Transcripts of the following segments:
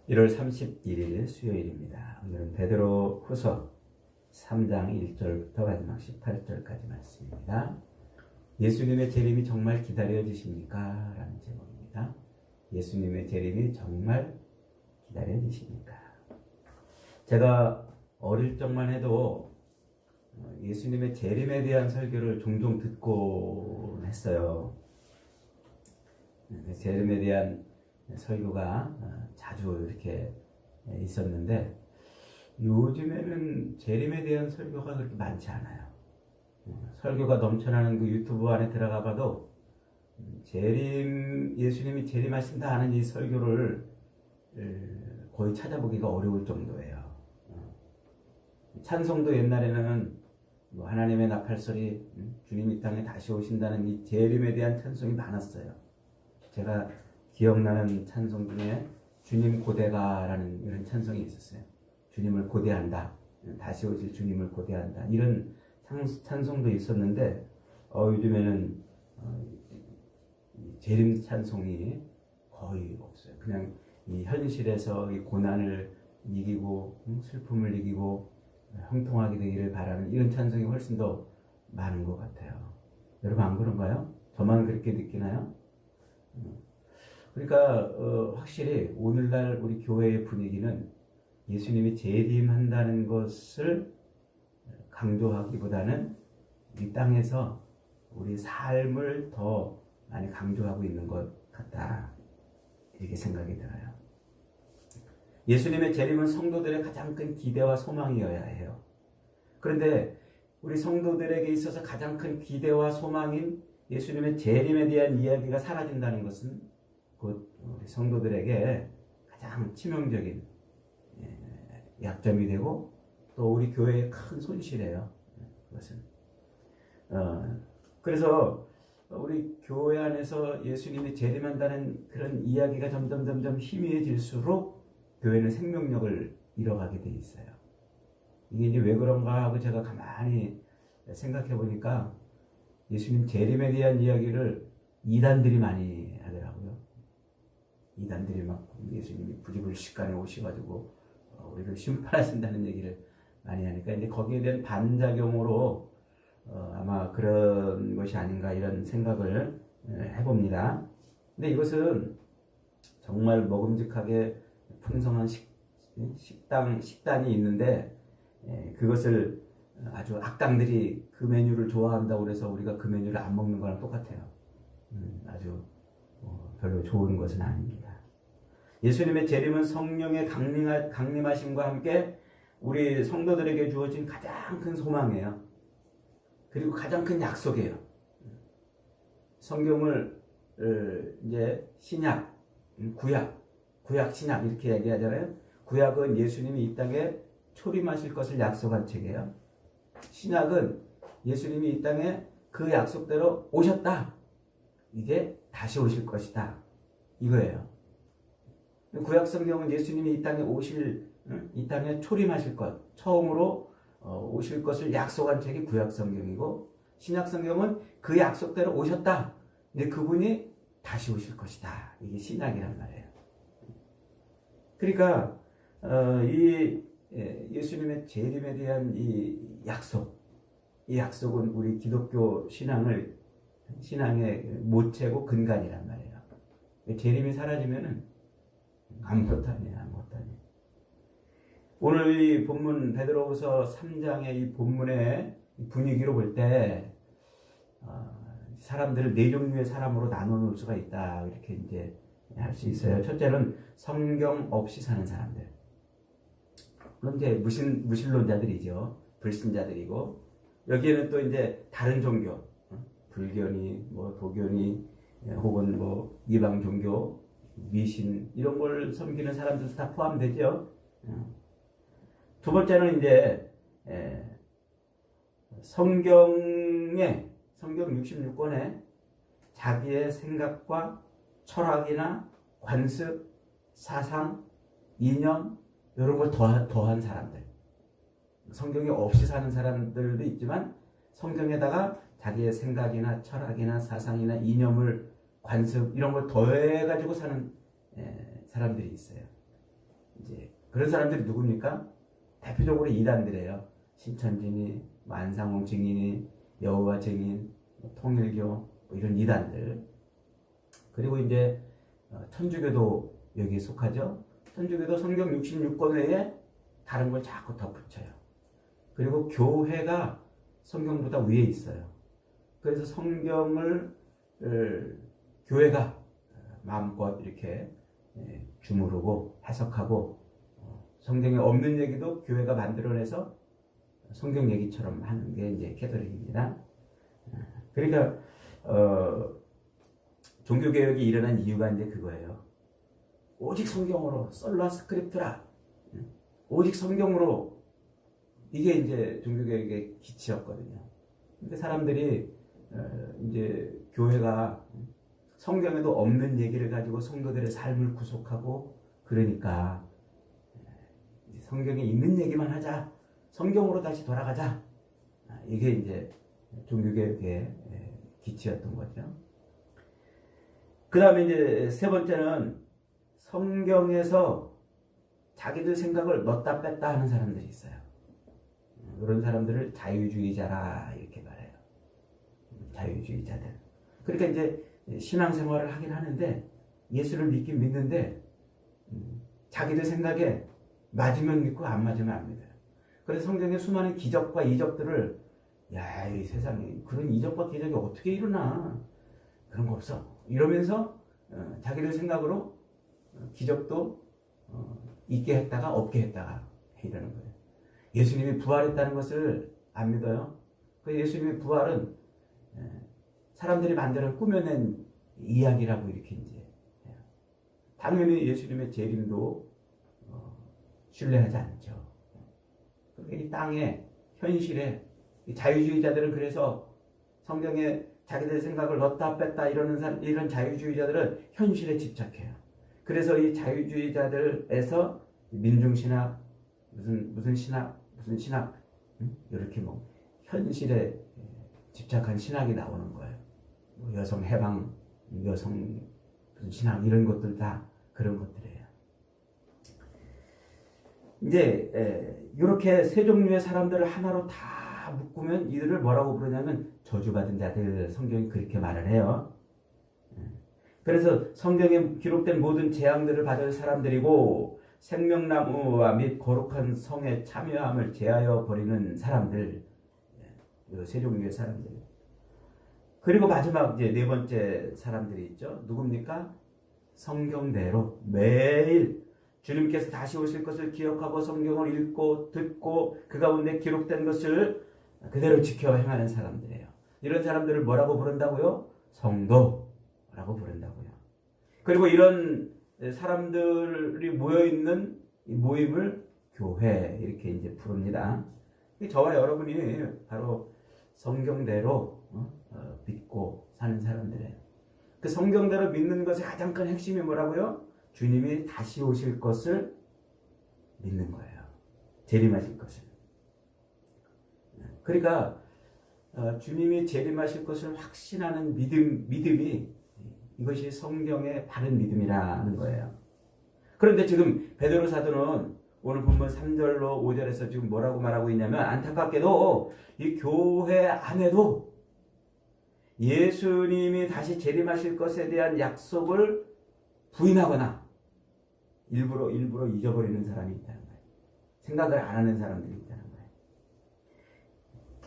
1월 31일 수요일입니다. 오늘은 베드로 후서 3장 1절부터 마지막 18절까지 말씀입니다. 예수님의 재림이 정말 기다려지십니까? 라는 제목입니다. 예수님의 재림이 정말 기다려지십니까? 제가 어릴 적만 해도 예수님의 재림에 대한 설교를 종종 듣곤 했어요. 재림에 대한 설교가 자주 이렇게 있었는데 요즘에는 재림에 대한 설교가 그렇게 많지 않아요. 설교가 넘쳐나는 그 유튜브 안에 들어가 봐도 예수님이 재림하신다 하는 이 설교를 거의 찾아보기가 어려울 정도예요. 찬송도 옛날에는 하나님의 나팔소리, 주님 이 땅에 다시 오신다는 이 재림에 대한 찬송이 많았어요. 제가 기억나는 찬송 중에 주님 고대가라는 이런 찬송이 있었어요. 주님을 고대한다. 다시 오실 주님을 고대한다. 이런 찬송도 있었는데 요즘에는 재림 찬송이 거의 없어요. 그냥 이 현실에서 이 고난을 이기고 슬픔을 이기고 형통하게 되기를 바라는 이런 찬송이 훨씬 더 많은 것 같아요. 여러분 안 그런가요? 저만 그렇게 느끼나요? 그러니까 확실히 오늘날 우리 교회의 분위기는 예수님이 재림한다는 것을 강조하기보다는 이 땅에서 우리 삶을 더 많이 강조하고 있는 것 같다. 이렇게 생각이 들어요. 예수님의 재림은 성도들의 가장 큰 기대와 소망이어야 해요. 그런데 우리 성도들에게 있어서 가장 큰 기대와 소망인 예수님의 재림에 대한 이야기가 사라진다는 것은 곧 우리 성도들에게 가장 치명적인 약점이 되고 또 우리 교회의 큰 손실이에요. 그것은 그래서 우리 교회 안에서 예수님이 재림한다는 그런 이야기가 점점 희미해질수록 교회는 생명력을 잃어가게 돼 있어요. 이게 이제 왜 그런가 하고 제가 가만히 생각해 보니까 예수님 재림에 대한 이야기를 이단들이 많이 하더라고요. 이단들이 막 예수님이 부지불식간에 오셔가지고 우리를 심판하신다는 얘기를 많이 하니까 이제 거기에 대한 반작용으로 아마 그런 것이 아닌가 이런 생각을 해봅니다. 근데 이것은 정말 먹음직하게 풍성한 식단이 있는데 그것을 아주 악당들이 그 메뉴를 좋아한다고 그래서 우리가 그 메뉴를 안 먹는 거랑 똑같아요. 아주 별로 좋은 것은 아닙니다. 예수님의 재림은 성령의 강림하심과 함께 우리 성도들에게 주어진 가장 큰 소망이에요. 그리고 가장 큰 약속이에요. 성경을 이제 신약, 구약, 신약 이렇게 얘기하잖아요. 구약은 예수님이 이 땅에 초림하실 것을 약속한 책이에요. 신약은 예수님이 이 땅에 그 약속대로 오셨다. 이제 다시 오실 것이다. 이거예요. 구약 성경은 예수님이 이 땅에 이 땅에 초림하실 것, 처음으로 오실 것을 약속한 책이 구약 성경이고, 신약 성경은 그 약속대로 오셨다. 근데 그분이 다시 오실 것이다. 이게 신약이란 말이에요. 그러니까 이 예수님의 재림에 대한 이 약속은 우리 기독교 신앙의 모체고 근간이란 말이에요. 재림이 사라지면은 아무것도 아니에요. 오늘 이 본문 베드로후서 3장의 이 본문의 분위기로 볼 때 사람들을 네 종류의 사람으로 나눠놓을 수가 있다. 이렇게 이제 할 수 있어요. 첫째는 성경 없이 사는 사람들. 물론 이제 무신론자들이죠. 불신자들이고 여기에는 또 이제 다른 종교, 불교니 도교니 혹은 이방 종교, 미신 이런 걸 섬기는 사람들도 다 포함되죠. 두 번째는 이제 성경 66권에 자기의 생각과 철학이나 관습, 사상, 이념 이런 걸 더한 사람들. 성경이 없이 사는 사람들도 있지만 성경에다가 자기의 생각이나 철학이나 사상이나 이념을 관습 이런 걸 더해가지고 사는 사람들이 있어요. 이제 그런 사람들이 누굽니까? 대표적으로 이단들이에요. 신천지니, 안상홍 증인이, 여호와 증인, 통일교 뭐 이런 이단들. 그리고 이제 천주교도 여기에 속하죠. 천주교도 성경 66권 외에 다른 걸 자꾸 덧붙여요. 그리고 교회가 성경보다 위에 있어요. 그래서 성경을 교회가 마음껏 이렇게 주무르고 해석하고 성경에 없는 얘기도 교회가 만들어내서 성경 얘기처럼 하는 게 이제 캐톨릭입니다. 그러니까 종교개혁이 일어난 이유가 이제 그거예요. 오직 성경으로 솔라 스크립트라, 오직 성경으로, 이게 이제 종교개혁의 기치였거든요. 근데 사람들이 이제 교회가 성경에도 없는 얘기를 가지고 성도들의 삶을 구속하고 그러니까 성경에 있는 얘기만 하자, 성경으로 다시 돌아가자, 이게 이제 종교개혁의 기치였던 거죠. 그 다음에 이제 세 번째는 성경에서 자기들 생각을 넣었다 뺐다 하는 사람들이 있어요. 그런 사람들을 자유주의자라 이렇게 말해요. 자유주의자들. 그러니까 이제 신앙생활을 하긴 하는데 예수를 믿긴 믿는데 자기들 생각에 맞으면 믿고 안 맞으면 안 믿어요. 그래서 성경의 수많은 기적과 이적들을 야, 이 세상에 그런 이적과 기적이 어떻게 일어나? 그런 거 없어. 이러면서 자기들 생각으로 기적도 있게 했다가 없게 했다가 이러는 거예요. 예수님이 부활했다는 것을 안 믿어요. 그 예수님의 부활은 사람들이 만들어 꾸며낸 이야기라고 이렇게 이제 해요. 당연히 예수님의 재림도 신뢰하지 않죠. 그러니까 이 땅의 현실에 이 자유주의자들은 그래서 성경에 자기들 생각을 넣었다 뺐다 이런 자유주의자들은 현실에 집착해요. 그래서 이 자유주의자들에서 민중신학, 무슨 신학, 이렇게 뭐 현실에 집착한 신학이 나오는 거예요. 뭐 여성 해방, 여성 무슨 신학 이런 것들 다 그런 것들이에요. 이제 이렇게 세 종류의 사람들을 하나로 다 묶으면 이들을 뭐라고 부르냐면 저주받은 자들, 성경이 그렇게 말을 해요. 그래서 성경에 기록된 모든 재앙들을 받을 사람들이고 생명나무와 및 거룩한 성에 참여함을 제하여 버리는 사람들, 세 종류의 사람들. 그리고 마지막 이제 네 번째 사람들이 있죠. 누굽니까? 성경대로 매일 주님께서 다시 오실 것을 기억하고 성경을 읽고 듣고 그 가운데 기록된 것을 그대로 지켜 행하는 사람들이에요. 이런 사람들을 뭐라고 부른다고요? 성도라고 부른다고요. 그리고 이런 사람들이 모여있는 이 모임을 교회 이렇게 이제 부릅니다. 저와 여러분이 바로 성경대로 믿고 사는 사람들이에요. 그 성경대로 믿는 것의 가장 큰 핵심이 뭐라고요? 주님이 다시 오실 것을 믿는 거예요. 재림하실 것을. 그러니까 주님이 재림하실 것을 확신하는 믿음이 이것이 성경의 바른 믿음이라는 거예요. 그런데 지금 베드로 사도는 오늘 본문 3절로 5절에서 지금 뭐라고 말하고 있냐면 안타깝게도 이 교회 안에도 예수님이 다시 재림하실 것에 대한 약속을 부인하거나 일부러 잊어버리는 사람이 있다는 거예요. 생각을 안 하는 사람들이 있다는 거예요.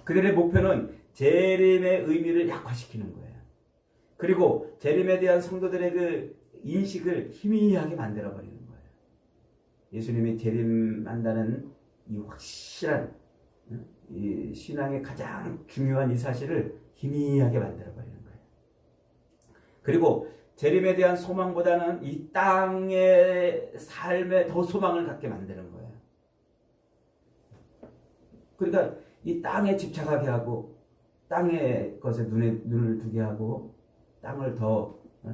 그들의 목표는 재림의 의미를 약화시키는 거예요. 그리고 재림에 대한 성도들의 그 인식을 희미하게 만들어버리는 거예요. 예수님이 재림한다는 이 확실한 이 신앙의 가장 중요한 이 사실을 희미하게 만들어버리는 거예요. 그리고 재림에 대한 소망보다는 이 땅의 삶에 더 소망을 갖게 만드는 거예요. 그러니까 이 땅에 집착하게 하고 땅의 것에 눈을 두게 하고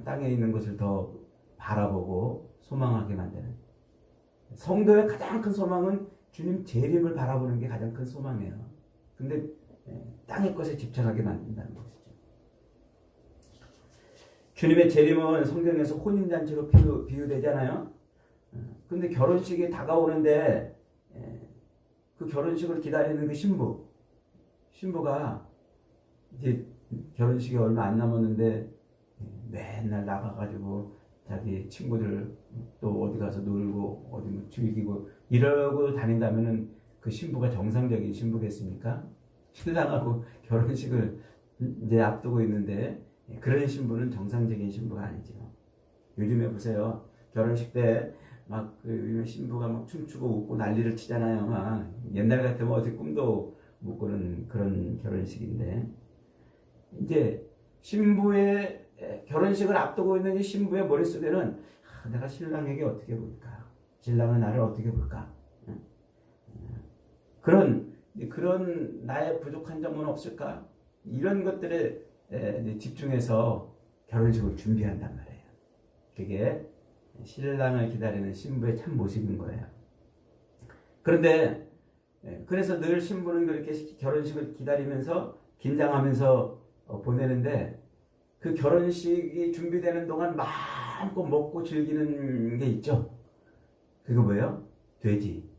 땅에 있는 것을 더 바라보고 소망하게 만드는, 성도의 가장 큰 소망은 주님 재림을 바라보는 게 가장 큰 소망이에요. 근데 땅의 것에 집착하게 만든다는 것이죠. 주님의 재림은 성경에서 혼인잔치로 비유되잖아요. 근데 결혼식이 다가오는데 그 결혼식을 기다리는 그 신부가 이제 결혼식이 얼마 안 남았는데 맨날 나가가지고 자기 친구들 또 어디 가서 놀고 어디 뭐 즐기고 이러고 다닌다면은 그 신부가 정상적인 신부겠습니까? 신랑하고 결혼식을 이제 앞두고 있는데 그런 신부는 정상적인 신부가 아니죠. 요즘에 보세요. 결혼식 때 막 그 신부가 막 춤추고 웃고 난리를 치잖아요. 막 옛날 같으면 어디 꿈도 못 꾸는 그런 결혼식인데 이제 신부의 결혼식을 앞두고 있는 이 신부의 머릿속에는 내가 신랑에게 어떻게 볼까? 신랑은 나를 어떻게 볼까? 그런 나의 부족한 점은 없을까? 이런 것들에 집중해서 결혼식을 준비한단 말이에요. 그게 신랑을 기다리는 신부의 참 모습인 거예요. 그런데 그래서 늘 신부는 그렇게 결혼식을 기다리면서 긴장하면서 보내는데 그 결혼식이 준비되는 동안 마음껏 먹고 즐기는 게 있죠. 그거 뭐예요? 돼지.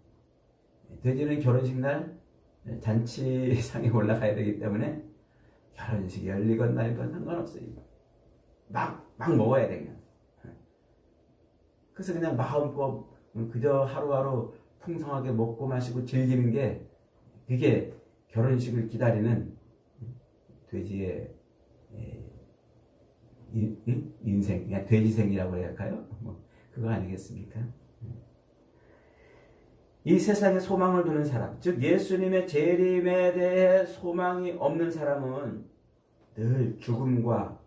돼지는 결혼식 날 잔치상에 올라가야 되기 때문에 결혼식이 열리건 말건 상관없어요. 막 먹어야 돼요. 그래서 그냥 마음껏 그저 하루하루 풍성하게 먹고 마시고 즐기는 게 그게 결혼식을 기다리는 돼지의 인생, 그냥 돼지생이라고 해야 할까요? 뭐 그거 아니겠습니까? 이 세상에 소망을 두는 사람, 즉 예수님의 재림에 대해 소망이 없는 사람은 늘 죽음과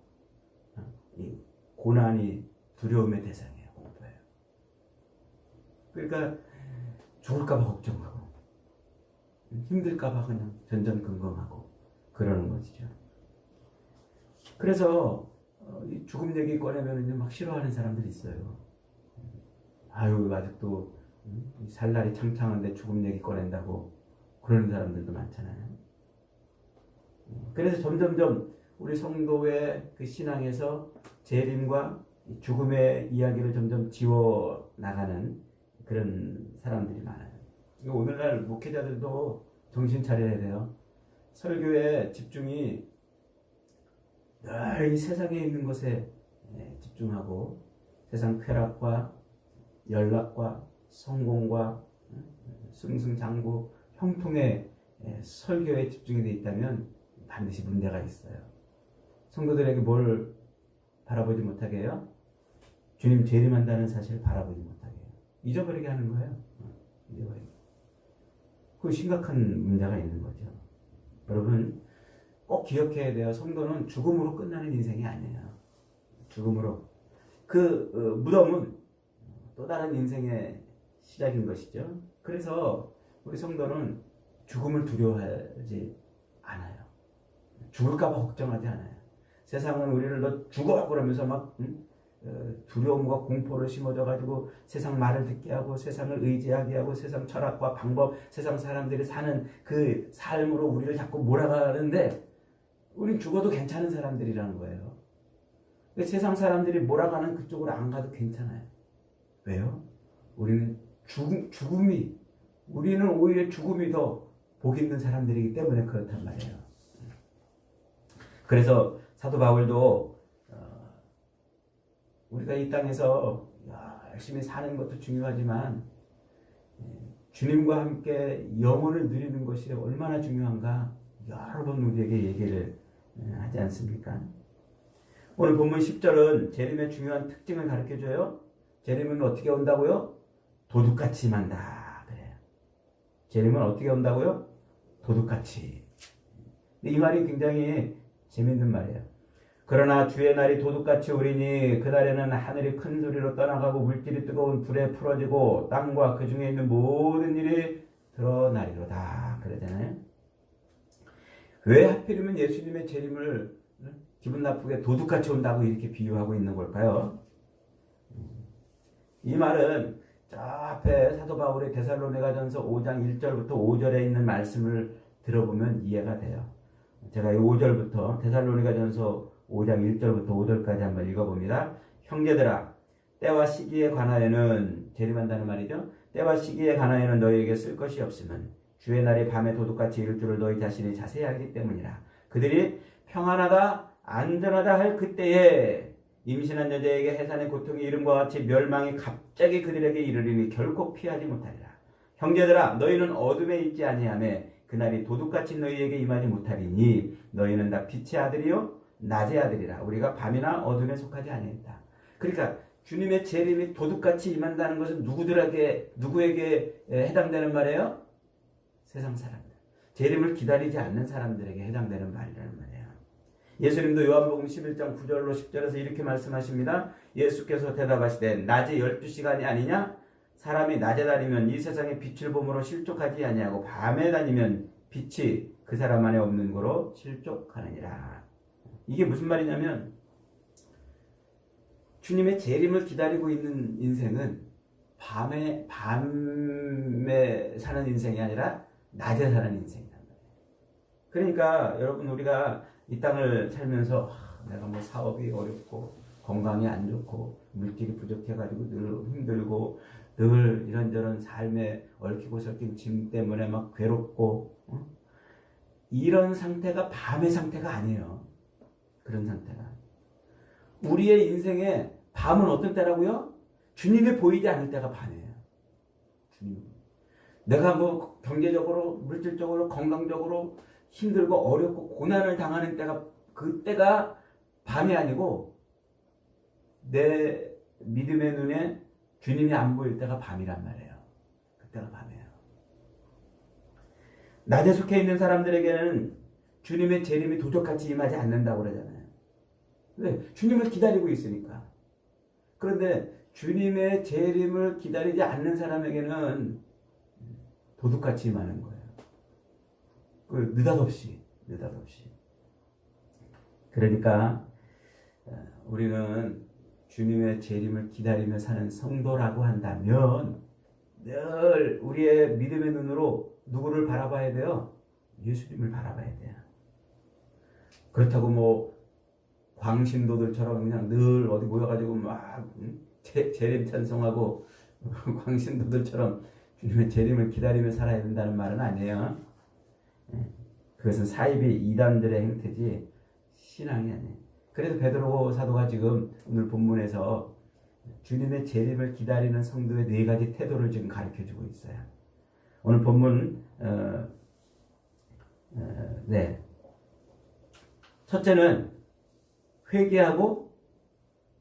고난이 두려움의 대상이에요. 공포예요. 그러니까 죽을까봐 걱정하고 힘들까봐 그냥 전전긍긍하고 그러는 것이죠. 그래서 이 죽음 얘기 꺼내면 이제 막 싫어하는 사람들이 있어요. 아유 아직도 살 날이 창창한데 죽음 얘기 꺼낸다고 그러는 사람들도 많잖아요. 그래서 점점점 우리 성도의 그 신앙에서 재림과 죽음의 이야기를 점점 지워 나가는 그런 사람들이 많아요. 오늘날 목회자들도 정신 차려야 돼요. 설교의 집중이 늘 이 세상에 있는 것에 집중하고 세상 쾌락과 연락과 성공과 승승장구 형통의 설교에 집중이 되어 있다면 반드시 문제가 있어요. 성도들에게 뭘 바라보지 못하게 해요? 주님 재림한다는 사실을 바라보지 못하게 해요. 잊어버리게 하는 거예요. 잊어버리게. 그 심각한 문제가 있는 거죠. 여러분 꼭 기억해야 돼요. 성도는 죽음으로 끝나는 인생이 아니에요. 죽음으로. 무덤은 또 다른 인생의 시작인 것이죠. 그래서 우리 성도는 죽음을 두려워하지 않아요. 죽을까봐 걱정하지 않아요. 세상은 우리를 너 죽어 그러면서 막 두려움과 공포를 심어줘가지고 세상 말을 듣게 하고 세상을 의지하게 하고 세상 철학과 방법, 세상 사람들이 사는 그 삶으로 우리를 자꾸 몰아가는데 우린 죽어도 괜찮은 사람들이라는 거예요. 세상 사람들이 몰아가는 그쪽으로 안 가도 괜찮아요. 왜요? 우리는 우리는 오히려 죽음이 더 복 있는 사람들이기 때문에 그렇단 말이에요. 그래서 사도 바울도 우리가 이 땅에서 열심히 사는 것도 중요하지만 주님과 함께 영혼을 누리는 것이 얼마나 중요한가 여러 번 우리에게 얘기를 하지 않습니까? 오늘 본문 10절은 재림의 중요한 특징을 가르쳐줘요. 재림은 어떻게 온다고요? 도둑같이 임한다. 그래요. 재림은 어떻게 온다고요? 도둑같이. 근데 이 말이 굉장히 재밌는 말이에요. 그러나 주의 날이 도둑같이 오리니 그날에는 하늘이 큰 소리로 떠나가고 물질이 뜨거운 불에 풀어지고 땅과 그 중에 있는 모든 일이 드러나리로다. 그러잖아요. 왜 하필이면 예수님의 재림을 기분 나쁘게 도둑같이 온다고 이렇게 비유하고 있는 걸까요? 이 말은 저 앞에 사도 바울의 데살로니가전서 5장 1절부터 5절에 있는 말씀을 들어보면 이해가 돼요. 제가 이 5절부터 데살로니가전서 5장 1절부터 5절까지 한번 읽어봅니다. 형제들아 때와 시기에 관하여는 재림한다는 말이죠. 때와 시기에 관하여는 너희에게 쓸 것이 없으면 주의 날이 밤에 도둑같이 이를 줄을 너희 자신이 자세히 알기 때문이라. 그들이 평안하다 안전하다 할 그때에 임신한 여자에게 해산의 고통이 이름과 같이 멸망이 갑자기 그들에게 이르리니 결코 피하지 못하리라. 형제들아 너희는 어둠에 있지 아니하며 그날이 도둑같이 너희에게 임하지 못하리니 너희는 다 빛의 아들이요 낮의 아들이라. 우리가 밤이나 어둠에 속하지 아니했다. 그러니까 주님의 재림이 도둑같이 임한다는 것은 누구에게 해당되는 말이에요? 세상 사람들. 재림을 기다리지 않는 사람들에게 해당되는 말이라는 말이에요. 예수님도 요한복음 11장 9절로 10절에서 이렇게 말씀하십니다. 예수께서 대답하시되 낮에 12시간이 아니냐? 사람이 낮에 다니면 이 세상의 빛을 보므로 실족하지 아니하고 밤에 다니면 빛이 그 사람 안에 없는 거로 실족하느니라. 이게 무슨 말이냐면 주님의 재림을 기다리고 있는 인생은 밤에 사는 인생이 아니라 낮에 사는 인생이란 말이에요. 그러니까 여러분 우리가 이 땅을 살면서 내가 뭐 사업이 어렵고 건강이 안 좋고 물질이 부족해가지고 늘 힘들고 늘 이런저런 삶에 얽히고 설킨 짐 때문에 막 괴롭고 이런 상태가 밤의 상태가 아니에요. 그런 상태가. 우리의 인생에 밤은 어떤 때라고요? 주님이 보이지 않을 때가 밤이에요. 주님. 내가 뭐 경제적으로 물질적으로 건강적으로 힘들고 어렵고 고난을 당하는 때가 그때가 밤이 아니고 내 믿음의 눈에 주님이 안 보일 때가 밤이란 말이에요. 그때가 밤이에요. 낮에 속해 있는 사람들에게는 주님의 재림이 도적같이 임하지 않는다고 그러잖아요. 왜? 주님을 기다리고 있으니까. 그런데 주님의 재림을 기다리지 않는 사람에게는 도둑같이 임하는 거예요. 느닷없이. 그러니까 우리는 주님의 재림을 기다리며 사는 성도라고 한다면 늘 우리의 믿음의 눈으로 누구를 바라봐야 돼요? 예수님을 바라봐야 돼요. 그렇다고 뭐 광신도들처럼 그냥 늘 어디 모여가지고 막 재림 찬송하고 광신도들처럼 주님의 재림을 기다리며 살아야 된다는 말은 아니에요. 그것은 사이비 이단들의 행태지 신앙이 아니에요. 그래서 베드로 사도가 지금 오늘 본문에서 주님의 재림을 기다리는 성도의 4가지 태도를 지금 가르쳐주고 있어요. 오늘 본문 첫째는 회개하고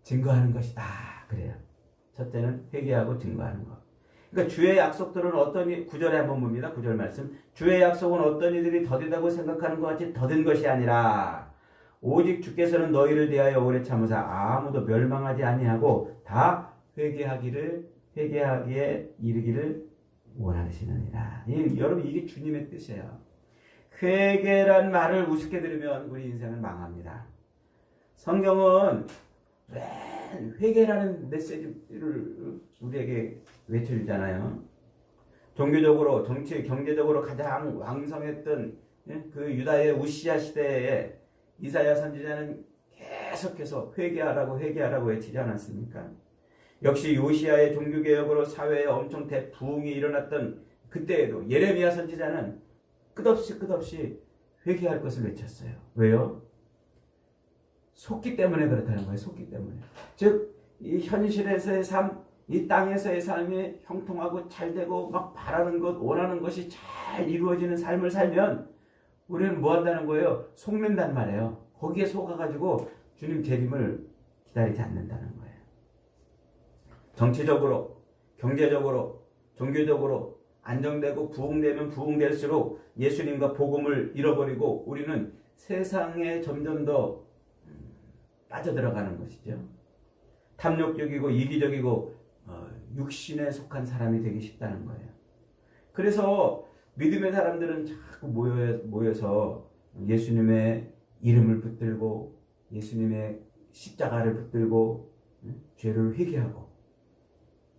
증거하는 것이다. 그래요. 첫째는 회개하고 증거하는 것. 그러니까 주의 약속들은 어떤 9절에 한번 봅니다. 9절 말씀. 주의 약속은 어떤 이들이 더디다고 생각하는 것 같이 더딘 것이 아니라 오직 주께서는 너희를 대하여 오래 참으사 아무도 멸망하지 아니하고 다 회개하기에 이르기를 원하시느니라. 여러분 이게 주님의 뜻이에요. 회개란 말을 우습게 들으면 우리 인생은 망합니다. 성경은 회개라는 메시지를 우리에게 외쳐주잖아요. 종교적으로, 정치, 경제적으로 가장 왕성했던 그 유다의 우시야 시대에 이사야 선지자는 계속해서 회개하라고 외치지 않았습니까? 역시 요시야의 종교개혁으로 사회에 엄청 대부흥이 일어났던 그때에도 예레미야 선지자는 끝없이 회개할 것을 외쳤어요. 왜요? 속기 때문에 그렇다는 거예요. 속기 때문에. 즉, 이 현실에서의 삶, 이 땅에서의 삶이 형통하고 잘되고 막 바라는 것, 원하는 것이 잘 이루어지는 삶을 살면 우리는 뭐 한다는 거예요? 속는단 말이에요. 거기에 속아가지고 주님 재림을 기다리지 않는다는 거예요. 정치적으로, 경제적으로, 종교적으로 안정되고 부흥되면 부흥될수록 예수님과 복음을 잃어버리고 우리는 세상에 점점 더 빠져들어가는 것이죠. 탐욕적이고 이기적이고 육신에 속한 사람이 되기 쉽다는 거예요. 그래서 믿음의 사람들은 자꾸 모여서 예수님의 이름을 붙들고 예수님의 십자가를 붙들고 죄를 회개하고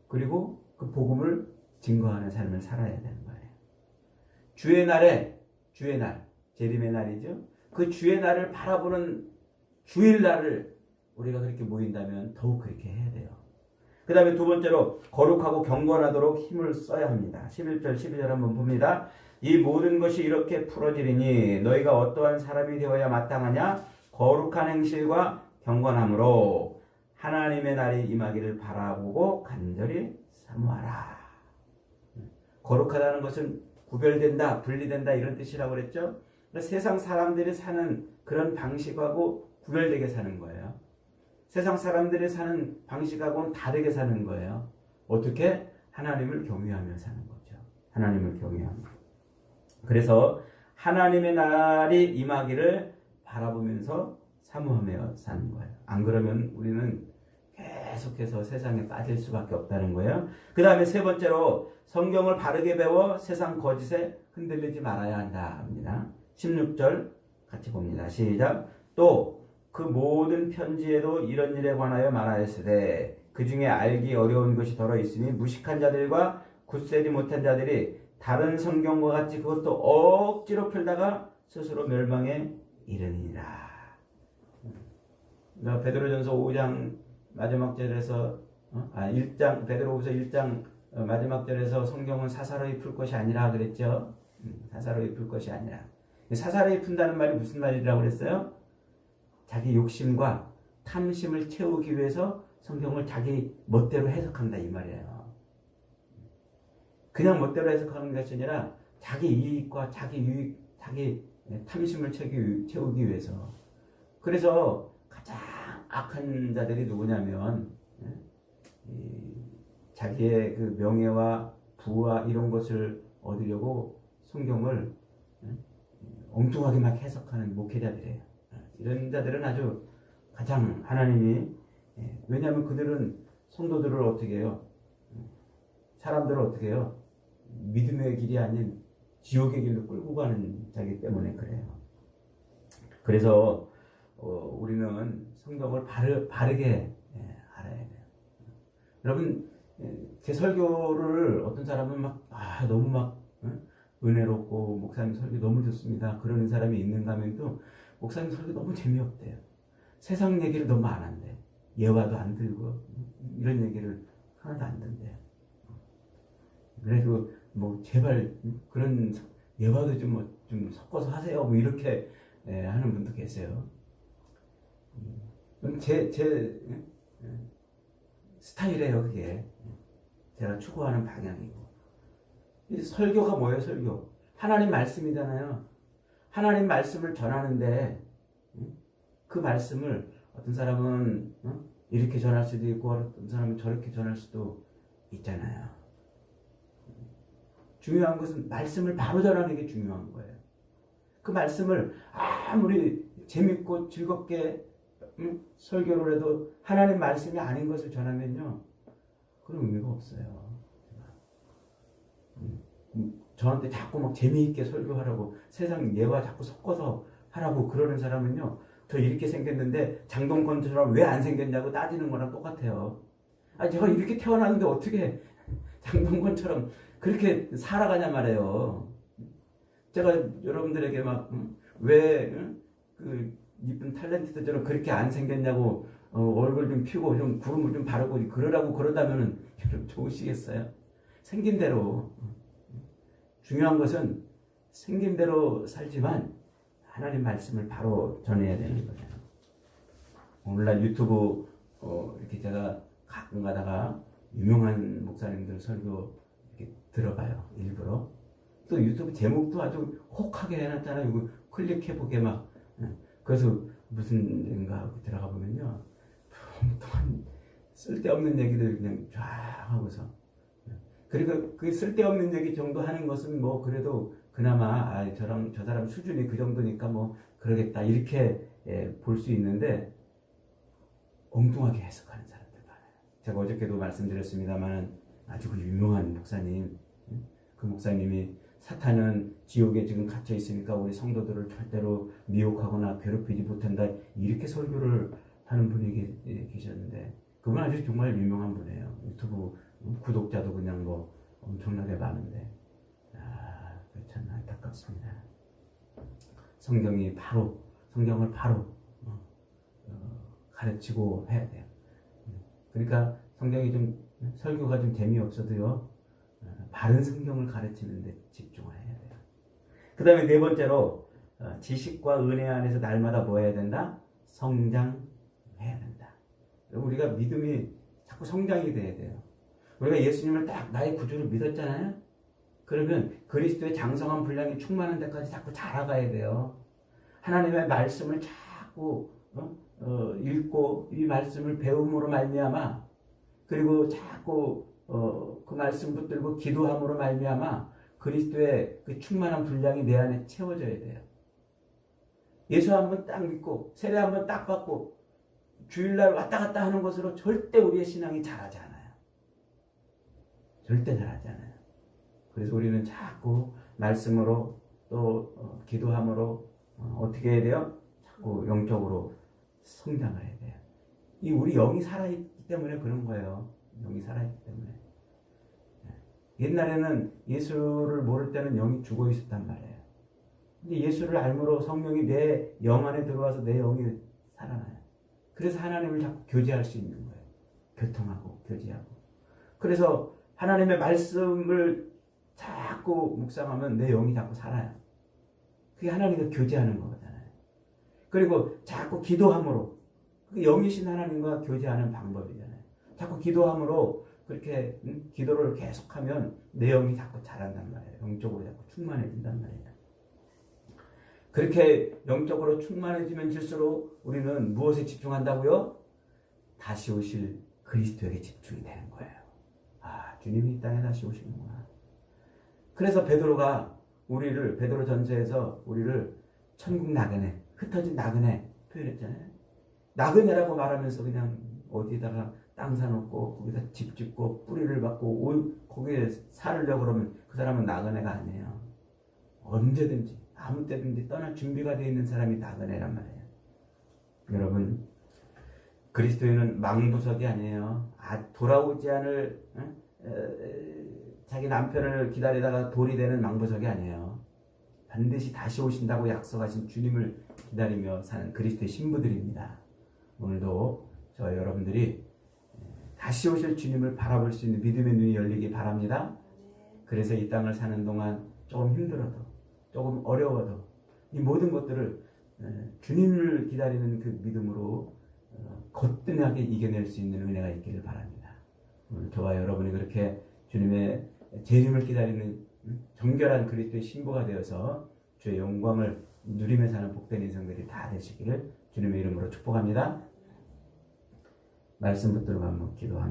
그리고 그 복음을 증거하는 삶을 살아야 되는 거예요. 주의 날, 재림의 날이죠. 그 주의 날을 바라보는 주일날을 우리가 그렇게 모인다면 더욱 그렇게 해야 돼요. 그 다음에 두 번째로 거룩하고 경건하도록 힘을 써야 합니다. 11절 12절 한번 봅니다. 이 모든 것이 이렇게 풀어지리니 너희가 어떠한 사람이 되어야 마땅하냐? 거룩한 행실과 경건함으로 하나님의 날이 임하기를 바라보고 간절히 사모하라. 거룩하다는 것은 구별된다, 분리된다 이런 뜻이라고 그랬죠. 세상 사람들이 사는 그런 방식하고 구별되게 사는 거예요. 세상 사람들이 사는 방식하고는 다르게 사는 거예요. 어떻게? 하나님을 경외하며 사는 거죠. 하나님을 경외하며. 그래서 하나님의 날이 임하기를 바라보면서 사모하며 사는 거예요. 안 그러면 우리는 계속해서 세상에 빠질 수밖에 없다는 거예요. 그 다음에 세 번째로 성경을 바르게 배워 세상 거짓에 흔들리지 말아야 한다 합니다. 16절 같이 봅니다. 시작. 또 그 모든 편지에도 이런 일에 관하여 말하였으되 그 중에 알기 어려운 것이 더러 있으니 무식한 자들과 굳세지 못한 자들이 다른 성경과 같이 그것도 억지로 풀다가 스스로 멸망에 이르니라. 베드로전서 5장 마지막 절에서 1장 베드로후서 1장 마지막 절에서 성경은 사사로이 풀 것이 아니라 그랬죠. 사사로이 풀 것이 아니라. 사사로이 푼다는 말이 무슨 말이라고 그랬어요? 자기 욕심과 탐심을 채우기 위해서 성경을 자기 멋대로 해석한다 이 말이에요. 그냥 멋대로 해석하는 것이 아니라 자기 이익과 자기 유익, 자기 탐심을 채우기 위해서. 그래서 가장 악한 자들이 누구냐면 자기의 그 명예와 부와 이런 것을 얻으려고 성경을 엉뚱하게 막 해석하는 목회자들이에요. 이런 자들은 아주 가장 하나님이 왜냐하면 그들은 성도들을 어떻게 해요? 사람들을 어떻게 해요? 믿음의 길이 아닌 지옥의 길로 끌고 가는 자기 때문에 그래요. 그래서 우리는 성경을 바르게 알아야 돼요. 여러분 제 설교를 어떤 사람은 너무 은혜롭고 목사님 설교 너무 좋습니다. 그러는 사람이 있는가 하면 또 목사님 설교 너무 재미없대요. 세상 얘기를 너무 안 한대. 예화도 안 들고 이런 얘기를 하나도 안 듣는데요. 그래도 제발 그런 예화도 좀 섞어서 하세요. 이렇게 하는 분도 계세요. 제 스타일이에요, 그게. 제가 추구하는 방향이고. 이 설교가 뭐예요, 설교? 하나님 말씀이잖아요. 하나님 말씀을 전하는데 그 말씀을 어떤 사람은 이렇게 전할 수도 있고 어떤 사람은 저렇게 전할 수도 있잖아요. 중요한 것은 말씀을 바로 전하는 게 중요한 거예요. 그 말씀을 아무리 재밌고 즐겁게 설교를 해도 하나님 말씀이 아닌 것을 전하면요 그런 의미가 없어요. 저한테 자꾸 재미있게 설교하라고 세상 예와 자꾸 섞어서 하라고 그러는 사람은요 저 이렇게 생겼는데 장동건처럼 왜 안 생겼냐고 따지는 거랑 똑같아요. 제가 이렇게 태어났는데 어떻게 장동건처럼 그렇게 살아가냐 말이에요. 제가 여러분들에게 왜 그 이쁜 탤런트들처럼 그렇게 안 생겼냐고 얼굴 좀 피우고 좀 구름을 좀 바르고 그러라고 그러다면은 여러분 좋으시겠어요? 생긴 대로. 중요한 것은 생긴 대로 살지만 하나님 말씀을 바로 전해야 되는 거예요. 오늘날 유튜브 이렇게 제가 가끔 가다가 유명한 목사님들 설교 이렇게 들어봐요. 일부러. 또 유튜브 제목도 아주 혹하게 해놨잖아요. 이거 클릭해보게 그래서 무슨 얘기인가 하고 들어가 보면요. 엉뚱한 쓸데없는 얘기들 그냥 쫙 하고서. 그리고 그 쓸데없는 얘기 정도 하는 것은 그래도 그나마 저 사람 수준이 그 정도니까 그러겠다 이렇게 볼 수 있는데 엉뚱하게 해석하는 사람들 많아요. 제가 어저께도 말씀드렸습니다만 아주 그 유명한 목사님 그 목사님이 사탄은 지옥에 지금 갇혀 있으니까 우리 성도들을 절대로 미혹하거나 괴롭히지 못한다 이렇게 설교를 하는 분이 계셨는데 그분 아주 정말 유명한 분이에요. 유튜브 구독자도 그냥 엄청나게 많은데 참 안타깝습니다. 성경을 바로 가르치고 해야 돼요. 그러니까 성경이 좀 설교가 좀 재미없어도요. 바른 성경을 가르치는 데 집중을 해야 돼요. 그 다음에 네 번째로 지식과 은혜 안에서 날마다 뭐 해야 된다? 성장해야 된다. 우리가 믿음이 자꾸 성장이 돼야 돼요. 우리가 예수님을 딱 나의 구주로 믿었잖아요. 그러면 그리스도의 장성한 분량이 충만한 데까지 자꾸 자라가야 돼요. 하나님의 말씀을 자꾸 읽고 이 말씀을 배움으로 말미암아 그리고 자꾸 그 말씀 붙들고 기도함으로 말미암아 그리스도의 그 충만한 분량이 내 안에 채워져야 돼요. 예수 한번 딱 믿고 세례 한번 딱 받고 주일날 왔다 갔다 하는 것으로 절대 우리의 신앙이 자라지 않아요. 절대 자라지 않아요. 그래서 우리는 자꾸 말씀으로 또 기도함으로 어떻게 해야 돼요? 자꾸 영적으로 성장을 해야 돼요. 이 우리 영이 살아있기 때문에 그런 거예요. 영이 살아있기 때문에. 옛날에는 예수를 모를 때는 영이 죽어 있었단 말이에요. 근데 예수를 알므로 성령이 내 영 안에 들어와서 내 영이 살아나요. 그래서 하나님을 자꾸 교제할 수 있는 거예요. 교통하고 교제하고. 그래서 하나님의 말씀을 자꾸 묵상하면 내 영이 자꾸 살아요. 그게 하나님과 교제하는 거잖아요. 그리고 자꾸 기도함으로 그게 영이신 하나님과 교제하는 방법이잖아요. 자꾸 기도함으로 그렇게 기도를 계속하면 내 영이 자꾸 자란단 말이에요. 영적으로 자꾸 충만해진단 말이에요. 그렇게 영적으로 충만해지면 질수록 우리는 무엇에 집중한다고요? 다시 오실 그리스도에게 집중이 되는 거예요. 아, 주님이 이 땅에 다시 오시는구나. 그래서 베드로가 베드로전서에서 우리를 천국 나그네, 흩어진 나그네 표현했잖아요. 나그네라고 말하면서 그냥 어디다가 땅 사놓고 거기다 집 짓고 뿌리를 받고 거기에 살으려고 그러면 그 사람은 나그네가 아니에요. 언제든지 아무 때든지 떠날 준비가 되어 있는 사람이 나그네란 말이에요. 여러분, 그리스도인은 망부석이 아니에요. 돌아오지 않을 자기 남편을 기다리다가 돌이 되는 망부석이 아니에요. 반드시 다시 오신다고 약속하신 주님을 기다리며 사는 그리스도의 신부들입니다. 오늘도 저와 여러분들이 다시 오실 주님을 바라볼 수 있는 믿음의 눈이 열리기 바랍니다. 그래서 이 땅을 사는 동안 조금 힘들어도 조금 어려워도 이 모든 것들을 주님을 기다리는 그 믿음으로 거뜬하게 이겨낼 수 있는 은혜가 있기를 바랍니다. 오늘 저와 여러분이 그렇게 주님의 재림을 기다리는 정결한 그리스도의 신부가 되어서 주의 영광을 누리며 사는 복된 인생들이 다 되시기를 주님의 이름으로 축복합니다. 말씀 붙들고 한번 기도합니다.